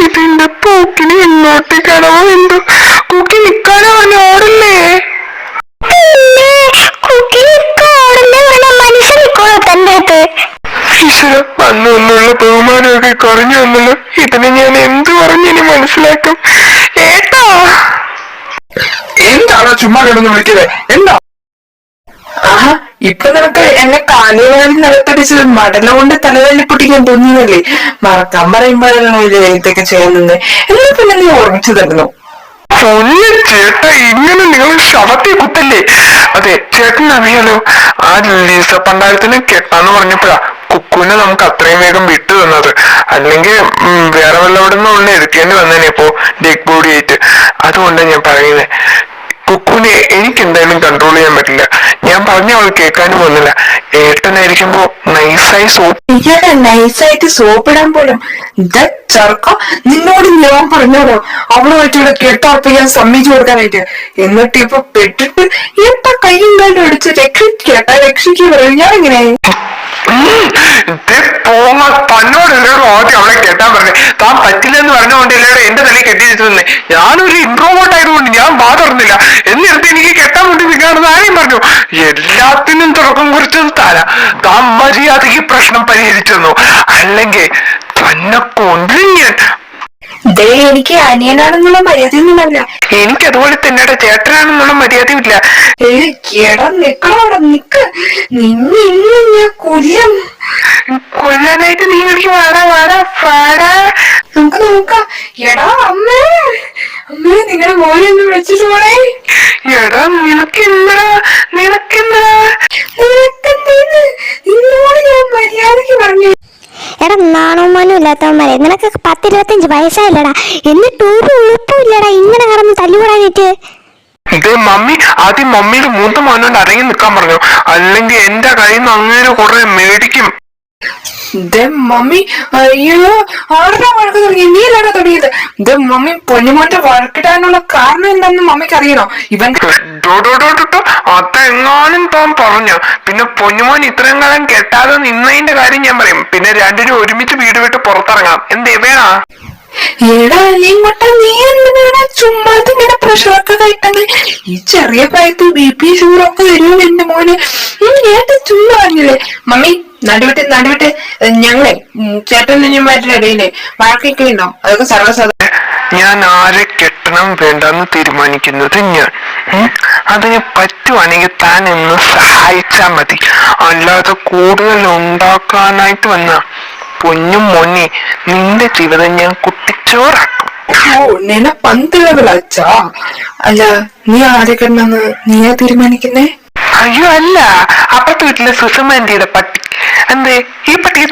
ഇതിന്റെ പൂക്കിന് എങ്ങോട്ടേക്കാണോ എന്തോ. കുക്കി നിക്കാനോ ഓടല്ലേ? ഈശ്വര, അന്നുള്ള ബഹുമാനമൊക്കെ കുറഞ്ഞു വന്നല്ലോ. ഇതിനെ ഞാൻ എന്ത് പറഞ്ഞിനി മനസ്സിലാക്കും? ഏട്ടാ, എന്താണോ ചുമ്മാ കിടന്ന് വിളിക്കുന്നത്? എന്താ? ആഹാ, ഇപ്പൊ നിനക്ക് എന്നെ കാലുകാലിൽ നിലത്തടിച്ചത് മടല കൊണ്ട് തലതല്ലി പൊട്ടിക്കാൻ തോന്നിയതല്ലേ? മറക്കാൻ പറയുമ്പോഴല്ലോ ഇതൊക്കെ ചെയ്യുന്നത്. എന്നാ പിന്നെ നീ ഓർമ്മിച്ചു തരുന്നു. ചേട്ടാ, ഇങ്ങനെ നിങ്ങൾ ശവത്തി കുത്തല്ലേ? അതെ, ചേട്ടൻ അറിയാലോ, ആ ലീസ പണ്ടാരത്തിന് കെട്ടാന്ന് പറഞ്ഞപ്പോഴാ കുക്കുവിനെ നമുക്ക് അത്രയും വേഗം വിട്ടു തന്നത്. അല്ലെങ്കിൽ വേറെ വല്ലവിടുന്ന് ഉള്ള എടുക്കേണ്ടി വന്നേനെ ഇപ്പോ ഡെഡ് ബോഡി ആയിട്ട്. അതുകൊണ്ടാണ് ഞാൻ പറയുന്നത്, കുക്കുവിനെ എനിക്ക് എന്തായാലും കൺട്രോൾ ചെയ്യാൻ പറ്റില്ല. ഞാൻ പറഞ്ഞ അവൾ കേൾക്കാനും വന്നില്ല. ഏട്ടനായിരിക്കുമ്പോ നൈസായിട്ട് സോപ്പിടാൻ പോലും ചെറുക്ക നിന്നോട് ഞാൻ പറഞ്ഞോളൂ അവളുമായിട്ട് കെട്ടുറപ്പിക്കാൻ സമ്മതിച്ചു കൊടുക്കാനായിട്ട്. എന്നിട്ട് ഇപ്പൊ പെട്ടിട്ട് എപ്പ കയ്യും കാലും അടിച്ച് രക്ഷിക്കുക പറയും. ഞാൻ എങ്ങനെ തന്നോടല്ലേടോ ആദ്യം അവളെ കെട്ടാൻ പറഞ്ഞേ? താൻ പറ്റില്ലെന്ന് പറഞ്ഞുകൊണ്ടില്ലേടോ എന്റെ തലയിൽ കെട്ടിയിരുന്നേ. ഞാനൊരു ഇൻട്രോവേർട്ട് ആയതുകൊണ്ട് ഞാൻ വാതർന്നില്ല. എന്നിടത്ത് എനിക്ക് കെട്ടാൻ വേണ്ടി നിൽക്കാണെന്ന് ആരെയും പറഞ്ഞു? എല്ലാത്തിനും തുടക്കം കുറിച്ചത് താൻ മര്യാദയ്ക്ക് പ്രശ്നം പരിഹരിച്ചെന്നു. അല്ലെങ്കിൽ തന്നെ കൊണ്ടും ഞാൻ. എനിക്ക് അനിയനാണെന്നുള്ള മര്യാദയൊന്നുമല്ല. എനിക്ക് അതുപോലെ തന്നെ ചേട്ടനാണെന്നുള്ള മര്യാദയും ഇല്ല. കൊല്ലാനായിട്ട് നീ എനിക്ക് നമുക്ക് നോക്കാം. എടാ അമ്മേ, അമ്മേ നിങ്ങളുടെ മോനെ ഒന്ന് വിളിച്ചിട്ട് പോണേ. എടാ നിനക്കെന്താ നിന്നോട് ഞാൻ മര്യാദക്ക് പറഞ്ഞു. എടാ നാണോമാനും ഇല്ലാത്തവന്മാരെ, നിനക്ക് 10-25 വയസ്സായില്ലടാ, എന്നിട്ട് ഒരു ഉളുപ്പില്ലടാ ഇങ്ങനെ കടന്ന് തല്ലുകൂടാനായിട്ട്. ഇതേ മമ്മി ആദ്യം മമ്മിയുടെ മൂത്ത മോനോണ്ട് അടങ്ങി നിൽക്കാൻ പറഞ്ഞു, അല്ലെങ്കിൽ എന്റെ കയ്യിൽ നിന്ന് അങ്ങനെ കുറെ മേടിക്കും. മമ്മി അയ്യോ, ആരുടെ വഴക്ക് തുടങ്ങി? നീ അല്ലാതെ തുടങ്ങിയത്. മമ്മി പൊന്നുമോന്റെ വഴക്കിടാനുള്ള കാരണം എന്താണെന്ന് മമ്മിക്ക് അറിയണോ? ഇവൻ അതെങ്ങാനും താൻ പറഞ്ഞു. പിന്നെ പൊന്നുമോൻ ഇത്രയും കാലം കെട്ടാതെ നിന്നതിന്റെ കാര്യം ഞാൻ പറയും. പിന്നെ രണ്ടിനും ഒരുമിച്ച് വീട് വിട്ട് പുറത്തിറങ്ങാം. എന്തേ വേണാ? എടാ നീ എന്തിനാ ചുമ്മാ ഇങ്ങനെ പ്രഷറൊക്കെ കഴിക്കണത്? ഈ ചെറിയ പ്രായത്തിൽ BP ഷുഗറൊക്കെ വരുമോ എന്റെ മോന്? ഏട്ടാ ചുമ്മാ പറഞ്ഞില്ലേ? മമ്മി നടുവിട്ട് ഞങ്ങളെ ചേട്ടന്മാരുടെ ഇടയിലെ വഴക്കൊക്കെ ഉണ്ടോ? അതൊക്കെ സർവ്വസാധാരണ. ഞാൻ ആരെ കെട്ടണം വേണ്ടെന്ന് തീരുമാനിക്കുന്നത് ഞാൻ. അതിന് പറ്റുവാണെങ്കിൽ താൻ എന്ന് സഹായിച്ചാ മതി. അല്ലാതെ കൂടുതൽ ഉണ്ടാക്കാനായിട്ട് വന്ന പൊന്നും മൊന്നി നിന്റെ ജീവിതം ഞാൻ കുട്ടിച്ചോറാക്കും. നിന്നെ പന്തിളവിളച്ചാ? അല്ല, നീ ആരെ കെട്ടണമെന്ന് നീയാ തീരുമാനിക്കുന്നേ? അയ്യോ അല്ല, അപ്പുറത്തെ വീട്ടിലെ സുഷമാന്റിയുടെ പട്ടി. എന്തേ ഈ പട്ടിക്ക്